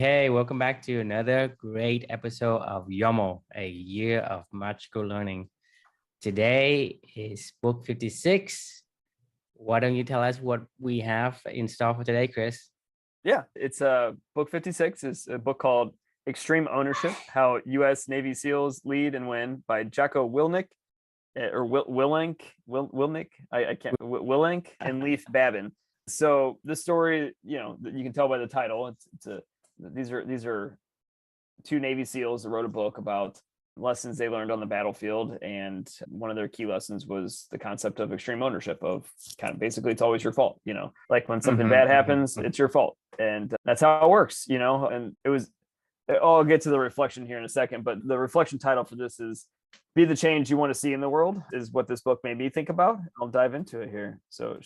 Hey, welcome back to another great episode of YOML, a year of magical learning. Today is book 56. Why don't you tell us what we have in store for today, Chris? Yeah, it's book 56 is a book called Extreme Ownership: How U.S. Navy SEALs Lead and Win by Jocko Willink Willink. I can't Willink and Leif Babin. So the story, you can tell by the title. These are two Navy SEALs that wrote a book about lessons they learned on the battlefield, and one of their key lessons was the concept of extreme ownership, of kind of basically it's always your fault, like when something bad happens, it's your fault, and that's how it works, and I'll get to the reflection here in a second, but the reflection title for this is Be the Change You Want to See in the World, is what this book made me think about. I'll dive into it here. So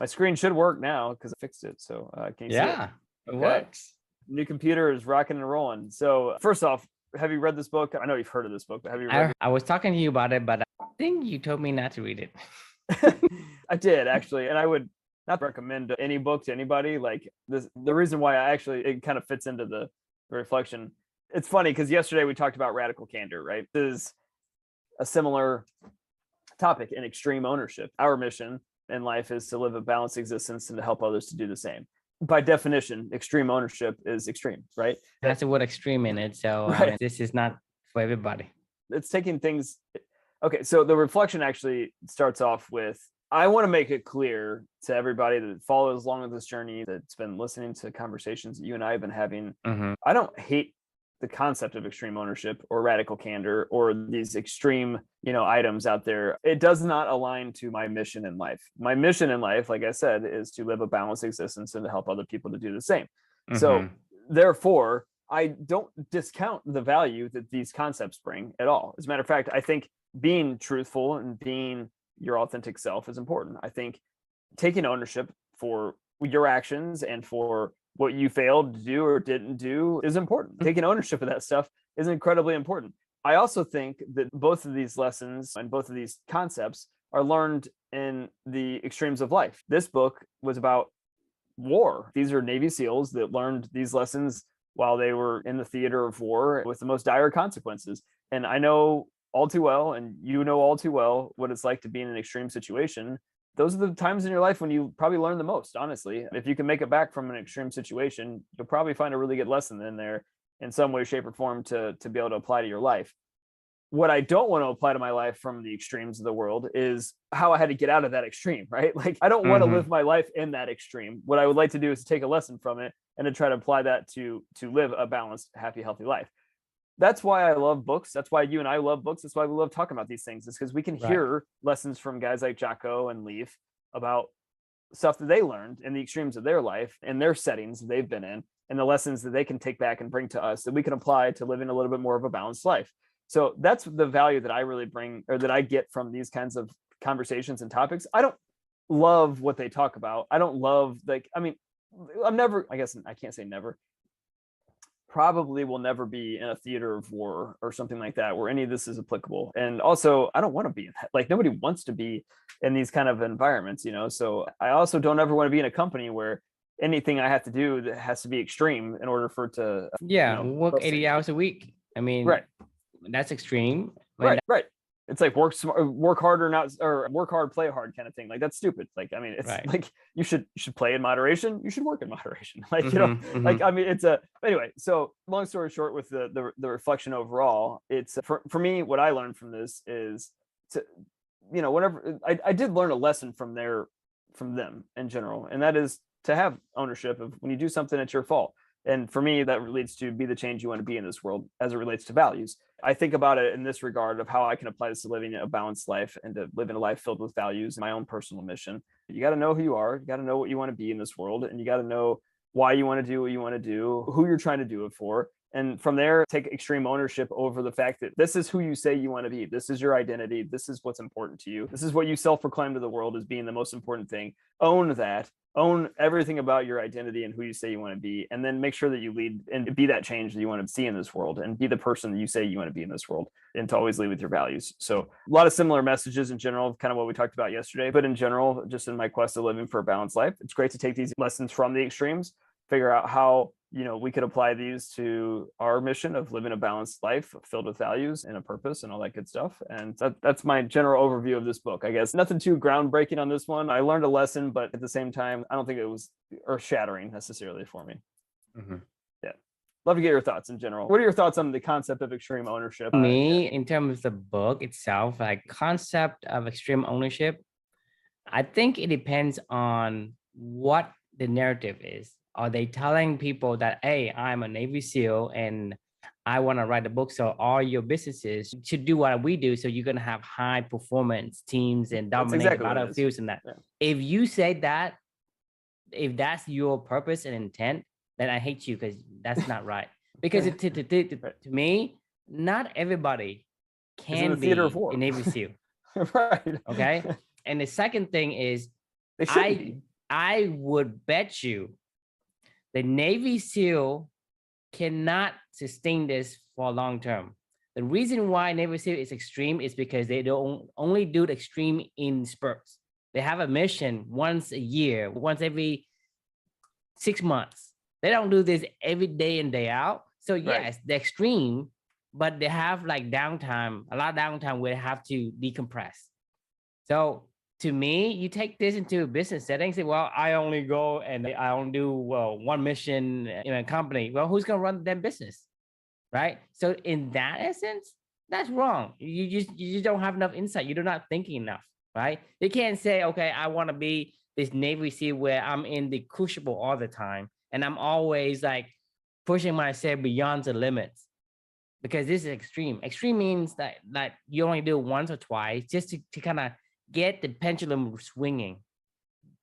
my screen should work now because I fixed it. So can you see it? It works. New computer is rocking and rolling. So first off, have you read this book? I know you've heard of this book, but have you read it? I was talking to you about it, but I think you told me not to read it. I did, actually, and I would not recommend any book to anybody. Like this, the reason why it kind of fits into the reflection. It's funny because yesterday we talked about radical candor, right? This is a similar topic in extreme ownership. Our mission in life is to live a balanced existence and to help others to do the same. By definition, extreme ownership is extreme, right? It has the word extreme in it. So right. This is not for everybody. It's taking things. Okay, so the reflection actually starts off with, I want to make it clear to everybody that follows along with this journey, that's been listening to conversations that you and I have been having. I don't hate the concept of extreme ownership or radical candor or these extreme, items out there. It does not align to my mission in life. My mission in life, like I said, is to live a balanced existence and to help other people to do the same. So therefore, I don't discount the value that these concepts bring at all. As a matter of fact, I think being truthful and being your authentic self is important. I think taking ownership for your actions and for what you failed to do or didn't do is important. Taking ownership of that stuff is incredibly important. I also think that both of these lessons and both of these concepts are learned in the extremes of life. This book was about war. These are Navy SEALs that learned these lessons while they were in the theater of war with the most dire consequences. And I know all too well, and you know all too well, what it's like to be in an extreme situation. Those are the times in your life when you probably learn the most, honestly. If you can make it back from an extreme situation, you'll probably find a really good lesson in there in some way, shape, or form to be able to apply to your life. What I don't want to apply to my life from the extremes of the world is how I had to get out of that extreme, right? Like, I don't want to live my life in that extreme. What I would like to do is to take a lesson from it and to try to apply that to live a balanced, happy, healthy life. That's why I love books. That's why you and I love books. That's why we love talking about these things, is because we can hear lessons from guys like Jocko and Leif about stuff that they learned in the extremes of their life and their settings that they've been in, and the lessons that they can take back and bring to us that we can apply to living a little bit more of a balanced life. So that's the value that I really bring, or that I get from these kinds of conversations and topics. I don't love what they talk about. I don't love, I'm never, I guess I can't say never, probably will never be in a theater of war or something like that where any of this is applicable. And also, I don't want to be in that. Like, nobody wants to be in these kind of environments, so I also don't ever want to be in a company where anything I have to do that has to be extreme in order for it to work 80 hours a week. I mean, that's extreme. Right. It's like work harder, or work hard, play hard kind of thing. Like, that's stupid. Like, I mean, it's like you should play in moderation. You should work in moderation. Like, like, I mean, anyway. So long story short, with the reflection overall, it's for me, what I learned from this is to, whenever I did learn a lesson from them in general. And that is to have ownership of when you do something, it's your fault. And for me, that leads to be the change you want to be in this world as it relates to values. I think about it in this regard of how I can apply this to living a balanced life and to living a life filled with values, my own personal mission. You got to know who you are. You got to know what you want to be in this world. And you got to know why you want to do what you want to do, who you're trying to do it for. And from there, take extreme ownership over the fact that this is who you say you want to be. This is your identity. This is what's important to you. This is what you self-proclaim to the world as being the most important thing. Own that. Own everything about your identity and who you say you want to be, and then make sure that you lead and be that change that you want to see in this world, and be the person that you say you want to be in this world, and to always lead with your values. So a lot of similar messages in general, kind of what we talked about yesterday, but in general, just in my quest of living for a balanced life, it's great to take these lessons from the extremes, figure out how, we could apply these to our mission of living a balanced life filled with values and a purpose and all that good stuff. And that's my general overview of this book. I guess nothing too groundbreaking on this one. I learned a lesson, but at the same time, I don't think it was earth-shattering necessarily for me. Mhm. Yeah. Love to get your thoughts in general. What are your thoughts on the concept of extreme ownership? Me, in terms of the book itself, like concept of extreme ownership, I think it depends on what the narrative is. Are they telling people that, hey, I'm a Navy SEAL and I want to write a book, so all your businesses should do what we do, so you're going to have high performance teams and That's dominate exactly the what it is. battlefields and that. Yeah. If you say that, if that's your purpose and intent, then I hate you, because that's not right. Because to me, not everybody can the theater of be war. a Navy SEAL. Right. Okay. And the second thing is, They shouldn't be. I would bet you the Navy SEAL cannot sustain this for long term. The reason why Navy SEAL is extreme is because they don't only do the extreme in spurts. They have a mission once a year, once every 6 months. They don't do this every day in, day out. So yes, they're extreme, but they have like downtime, a lot of downtime where they have to decompress. So to me, you take this into a business setting, say, well, I only go and I only do one mission in a company. Well, who's going to run that business? Right. So in that essence, that's wrong. You just don't have enough insight. You're not thinking enough. Right. You can't say, okay, I want to be this Navy SEAL where I'm in the crucible all the time and I'm always like pushing myself beyond the limits, because this is extreme. Extreme means that you only do it once or twice just to kind of get the pendulum swinging.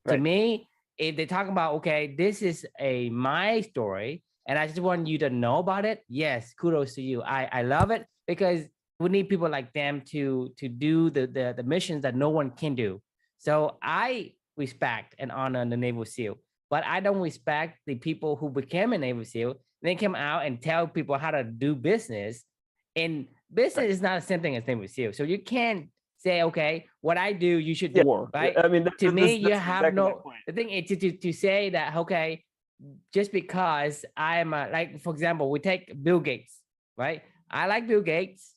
To me, if they talk about, okay, this is my story and I just want you to know about it, yes, kudos to you. I love it, because we need people like them to do the missions that no one can do. So I respect and honor the Naval SEAL, but I don't respect the people who became a Naval SEAL. They come out and tell people how to do business, and business is not the same thing as Naval SEAL. So you can't say, okay, what I do, you should do, right? I mean, to me, you that's have exactly no, the thing is to say that, okay, just because I'm like, for example, we take Bill Gates, right? I like Bill Gates,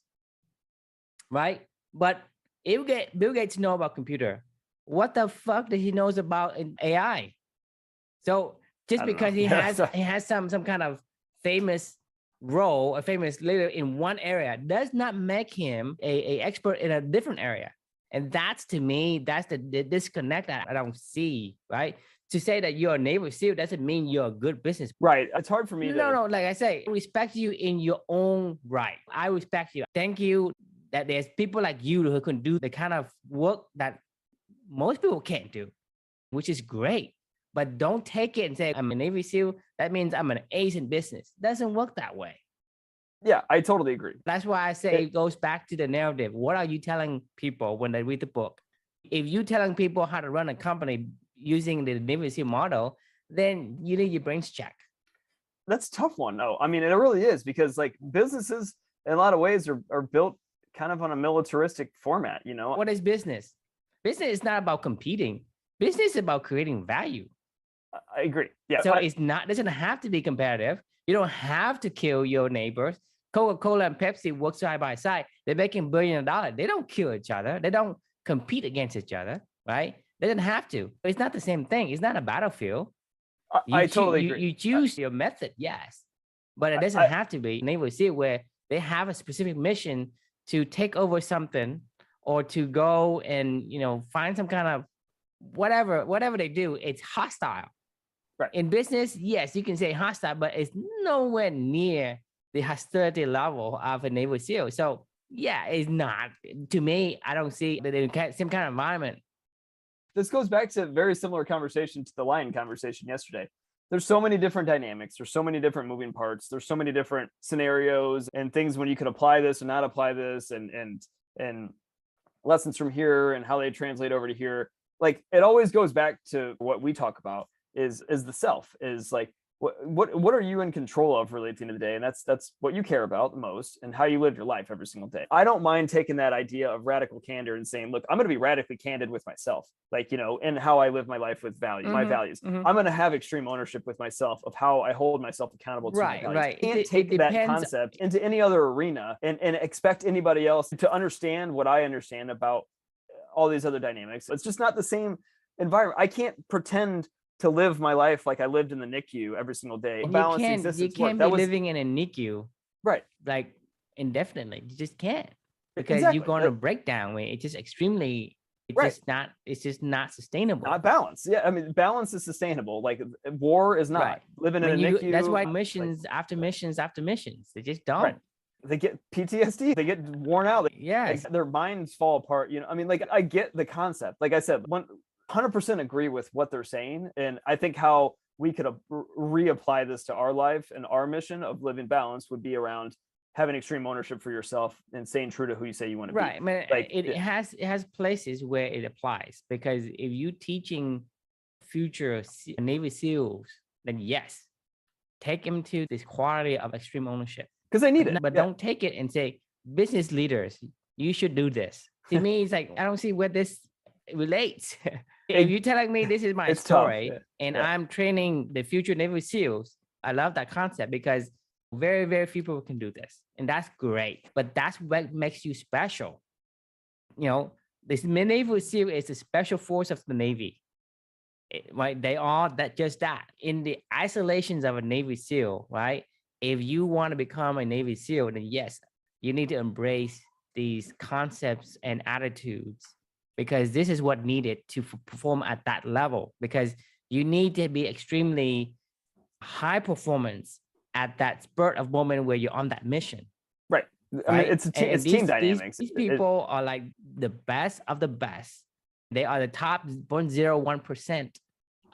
right? But if Bill Gates know about computer, what the fuck does he knows about AI? So just because he has some kind of famous role, a famous leader in one area, does not make him a expert in a different area. And that's, to me, that's the disconnect that I don't see, right? To say that you're a Navy SEAL doesn't mean you're a good business. Right. It's hard for me to... No, like I say, I respect you in your own right. I respect you. Thank you that there's people like you who can do the kind of work that most people can't do, which is great. But don't take it and say, I'm a Navy SEAL, that means I'm an ace in business. It doesn't work that way. Yeah, I totally agree. That's why I say it goes back to the narrative. What are you telling people when they read the book? If you're telling people how to run a company using the Navy SEAL model, then you need your brains checked. That's a tough one. No, I mean, it really is, because like businesses in a lot of ways are built kind of on a militaristic format, you know? What is business? Business is not about competing. Business is about creating value. I agree. Yeah. So it doesn't have to be competitive. You don't have to kill your neighbors. Coca-Cola and Pepsi work side by side. They're making billions of dollars. They don't kill each other. They don't compete against each other, right? They don't have to. It's not the same thing. It's not a battlefield. I totally agree. You choose your method, yes, but it doesn't have to be. Navy SEAL where they have a specific mission to take over something, or to go and find some kind of whatever they do. It's hostile. Right. In business, yes, you can say hostile, but it's nowhere near the hostility level of a Navy SEAL. So yeah, it's not. To me, I don't see the same kind of environment. This goes back to a very similar conversation to the lion conversation yesterday. There's so many different dynamics. There's so many different moving parts. There's so many different scenarios and things when you could apply this and not apply this, and lessons from here and how they translate over to here. Like, it always goes back to what we talk about is the self, is like, what are you in control of really at the end of the day? And that's what you care about the most, and how you live your life every single day. I don't mind taking that idea of radical candor and saying, look, I'm going to be radically candid with myself, like, and how I live my life with values, my values. I'm going to have extreme ownership with myself of how I hold myself accountable to my values. Right. I can't take that concept into any other arena and expect anybody else to understand what I understand about all these other dynamics. It's just not the same environment. I can't pretend to live my life like I lived in the NICU every single day. You can't be living in a NICU, right? Like indefinitely. You just can't, because you're going to break down. It's just extremely. It's just not sustainable. Not balance. Yeah, I mean, balance is sustainable. Like war is not. Living in a NICU. That's why missions after missions after missions, they just don't. Right. They get PTSD. They get worn out. Their minds fall apart. I mean, like, I get the concept. Like I said, 100% agree with what they're saying. And I think how we could reapply this to our life and our mission of living balance would be around having extreme ownership for yourself and staying true to who you say you want to be. Right. I mean, like, it has places where it applies, because if you teaching future Navy SEALs, then yes, take them to this quality of extreme ownership. Because they need it. But don't take it and say, business leaders, you should do this. To me, it's like, I don't see where this relates. If you're telling me this is my story and I'm training the future Navy SEALs, I love that concept, because very, very few people can do this. And that's great. But that's what makes you special. This Navy SEAL is a special force of the Navy. Right? They are just that. In the isolations of a Navy SEAL, right? If you want to become a Navy SEAL, then yes, you need to embrace these concepts and attitudes, because this is what needed to perform at that level, because you need to be extremely high performance at that spurt of moment where you're on that mission. Right. I mean, it's team dynamics. These people are like the best of the best. They are the top 0.01%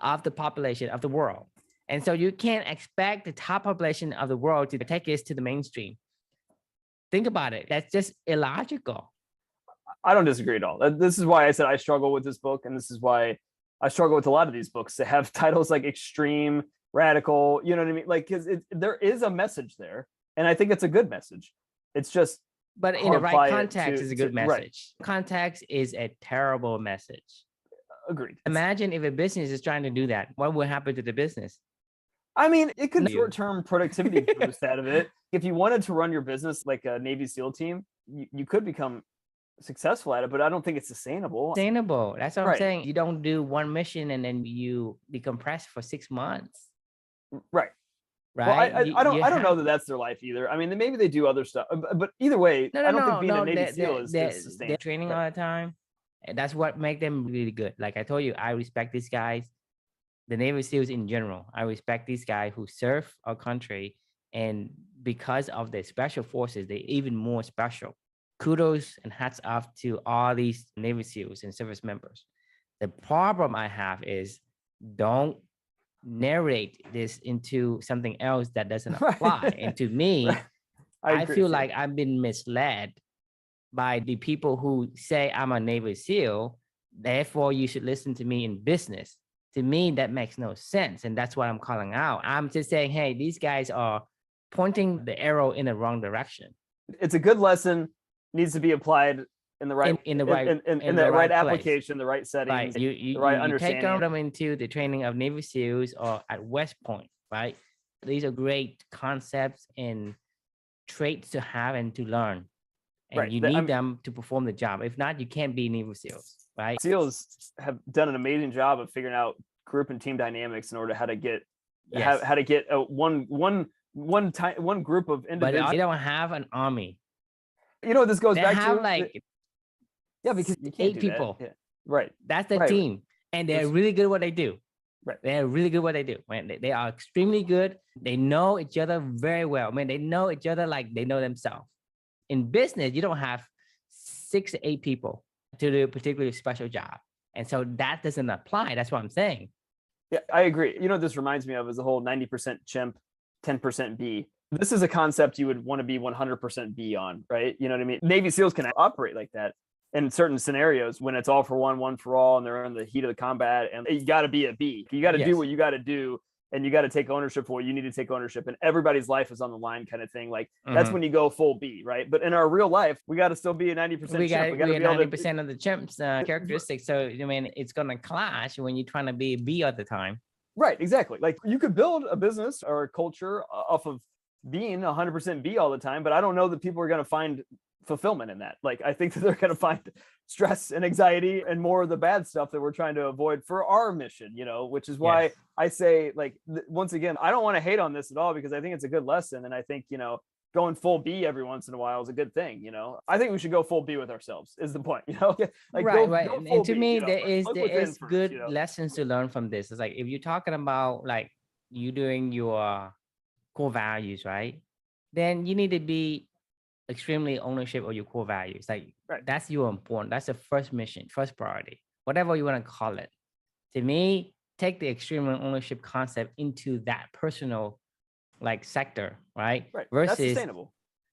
of the population of the world. And so you can't expect the top population of the world to take this to the mainstream. Think about it. That's just illogical. I don't disagree at all. This is why I said I struggle with this book. And this is why I struggle with a lot of these books that have titles like extreme, radical, you know what I mean? Like, because there is a message there. And I think it's a good message. It's just. But in the right context, it's a good message. Right. Context is a terrible message. Agreed. Imagine if a business is trying to do that. What would happen to the business? I mean, it could short-term productivity boost out of it. If you wanted to run your business like a Navy SEAL team, you could become successful at it, but I don't think it's sustainable. That's what I'm saying. You don't do one mission and then you decompress for 6 months. Right. Well, I don't know that that's their life either. I mean, maybe they do other stuff, but either way, I don't think being a Navy SEAL is sustainable. They're training all the time. And that's what makes them really good. Like I told you, I respect these guys, the Navy SEALs in general. I respect these guys who serve our country, and because of their special forces, they're even more special. Kudos and hats off to all these Navy SEALs and service members. The problem I have is, don't narrate this into something else that doesn't apply. And to me, I feel like I've been misled by the people who say I'm a Navy SEAL, therefore you should listen to me in business. To me, that makes no sense. And that's what I'm calling out. I'm just saying, hey, these guys are pointing the arrow in the wrong direction. It's a good lesson, needs to be applied in the right application, the right settings, the right understanding. You take them into the training of Navy SEALs or at West Point, right? These are great concepts and traits to have and to learn. And you need them to perform the job. If not, you can't be Navy SEALs, right? SEALs have done an amazing job of figuring out group and team dynamics in order to how to get one group of individuals. But they don't have an army. You know what this goes back to? Because you can't 8 people. Yeah. Right. That's the team. And they're really good at what they do. Right. They're really good at what they do. They are extremely good. They know each other very well. I mean, they know each other like they know themselves. In business, you don't have 6 to 8 people to do a particularly special job. And so that doesn't apply. That's what I'm saying. Yeah, I agree. You know what this reminds me of is the whole 90% chimp, 10% bee. This is a concept you would want to be 100% bee on, right? You know what I mean? Navy SEALs can operate like that in certain scenarios when it's all for one for all, and they're in the heat of the combat, and you got to be a bee. You got to do what you got to do and you got to take ownership for what you need to take ownership, and everybody's life is on the line kind of thing. Like that's when you go full B, right? But in our real life, we got to still be a 90% we got chimp. We got to be 90% of the chimps characteristics. So I mean, it's gonna clash when you're trying to be B all the time. Right, exactly. Like you could build a business or a culture off of being 100% B all the time, but I don't know that people are going to find fulfillment in that. Like I think that they're going to find stress and anxiety and more of the bad stuff that we're trying to avoid for our mission, which is why I say, like, once again, I don't want to hate on this at all, because I think it's a good lesson. And I think, going full B every once in a while is a good thing. I think we should go full B with ourselves is the point, like right. Go and to B, me, there is first, good lessons to learn from this. It's like, if you're talking about like you doing your core values, right? Then you need to be extremely ownership of your core values. Like that's your important. That's the first mission, first priority, whatever you want to call it. To me, take the extreme ownership concept into that personal like sector, right? Versus that's sustainable.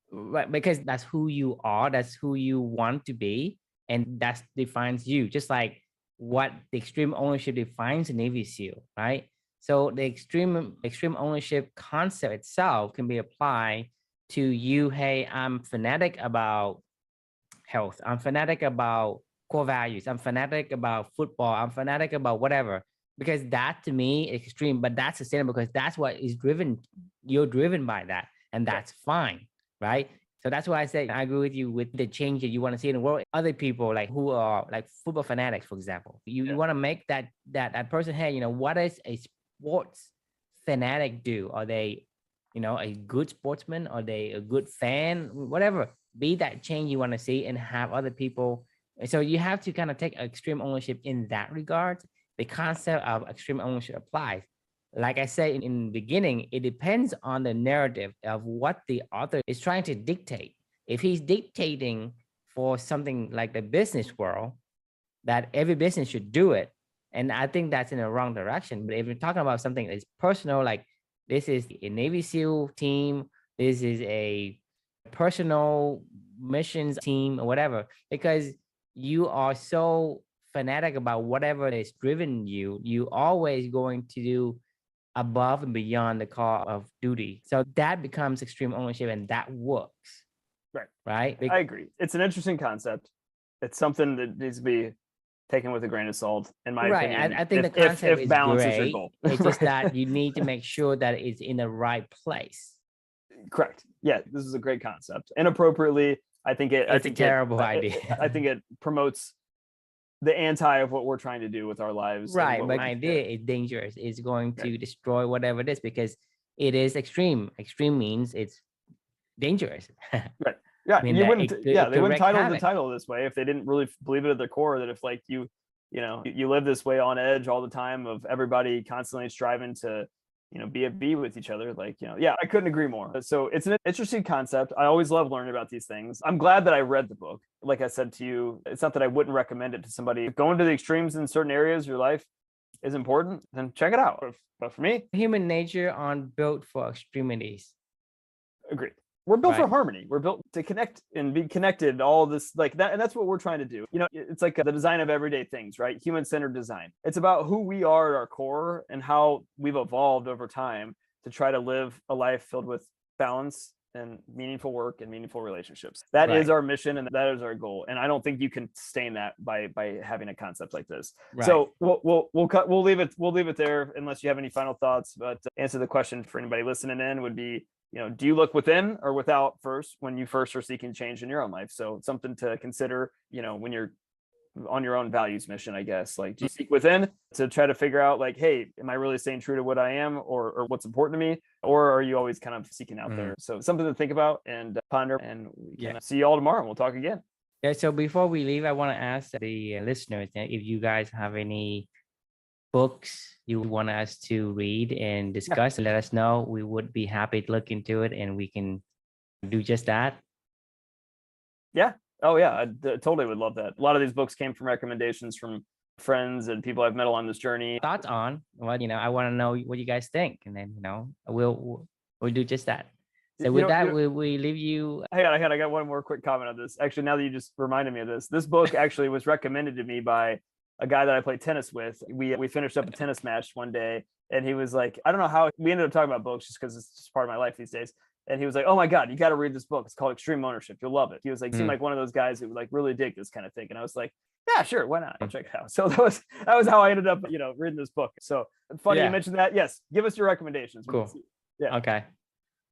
Right, because that's who you are, that's who you want to be, and that defines you, just like what the extreme ownership defines a Navy SEAL, right? So the extreme ownership concept itself can be applied to you. Hey, I'm fanatic about health, I'm fanatic about core values, I'm fanatic about football, I'm fanatic about whatever, because that to me is extreme, but that's sustainable because that's what is driven. You're driven by that, and that's fine, right? So that's why I say I agree with you with the change that you want to see in the world. Other people like who are like football fanatics, for example, you want to make that person, hey, what does a sports fanatic do? Are they, a good sportsman? Are they a good fan? Whatever, be that change you want to see and have other people. So you have to kind of take extreme ownership in that regard. The concept of extreme ownership applies. Like I said in the beginning, it depends on the narrative of what the author is trying to dictate. If he's dictating for something like the business world, that every business should do it, and I think that's in the wrong direction. But if you're talking about something that's personal, like this is a Navy SEAL team, this is a personal missions team or whatever, because you are so fanatic about whatever is driven you, you always going to do above and beyond the call of duty. So that becomes extreme ownership, and that works. Right. I agree. It's an interesting concept. It's something that needs to be taken with a grain of salt, in my opinion. I think the concept is balance great. Is your goal. It's just that you need to make sure that it's in the right place. Correct. Yeah, this is a great concept. Inappropriately, I think it's a terrible idea. I think it promotes the anti of what we're trying to do with our lives. Right, but the idea is dangerous. It's going to destroy whatever it is, because it is extreme. Extreme means it's dangerous. Right. Yeah, they wouldn't title the title this way if they didn't really believe it at their core, that if like you live this way on edge all the time, of everybody constantly striving to be a B with each other, like, I couldn't agree more. So it's an interesting concept. I always love learning about these things. I'm glad that I read the book. Like I said to you, it's not that I wouldn't recommend it to somebody. Going to the extremes in certain areas of your life is important, then check it out. But for me, human nature aren't built for extremities. Agreed. We're built for harmony. We're built to connect and be connected, all this like that. And that's what we're trying to do. It's like the design of everyday things, right? Human-centered design. It's about who we are at our core and how we've evolved over time to try to live a life filled with balance and meaningful work and meaningful relationships. That is our mission, and that is our goal. And I don't think you can sustain that by having a concept like this. So we'll leave it there, unless you have any final thoughts. But to answer the question for anybody listening in would be, do you look within or without first when you first are seeking change in your own life? So something to consider, when you're on your own values mission, I guess. Like, do you seek within to try to figure out, like, hey, am I really staying true to what I am or what's important to me? Or are you always kind of seeking out there? So something to think about and ponder, and we can see you all tomorrow, and we'll talk again. Yeah. So before we leave, I want to ask the listeners if you guys have any books you want us to read and discuss, let us know. We would be happy to look into it, and we can do just that. Yeah. Oh yeah. I totally would love that. A lot of these books came from recommendations from friends and people I've met along this journey. Thoughts on, well, I want to know what you guys think, and then, we'll do just that. So with that, we leave you. I got one more quick comment on this. Actually, now that you just reminded me of this book actually was recommended to me by a guy that I play tennis with. We finished up a tennis match one day, And he was like, I don't know how we ended up talking about books just because it's just part of my life these days. And he was like, oh my God, you got to read this book. It's called Extreme Ownership. You'll love it. He was like, seemed like one of those guys who would like really dig this kind of thing. And I was like, yeah, sure. Why not? I'll check it out. So that was how I ended up, reading this book. So funny you mentioned that. Yes. Give us your recommendations. Cool. Yeah. Okay.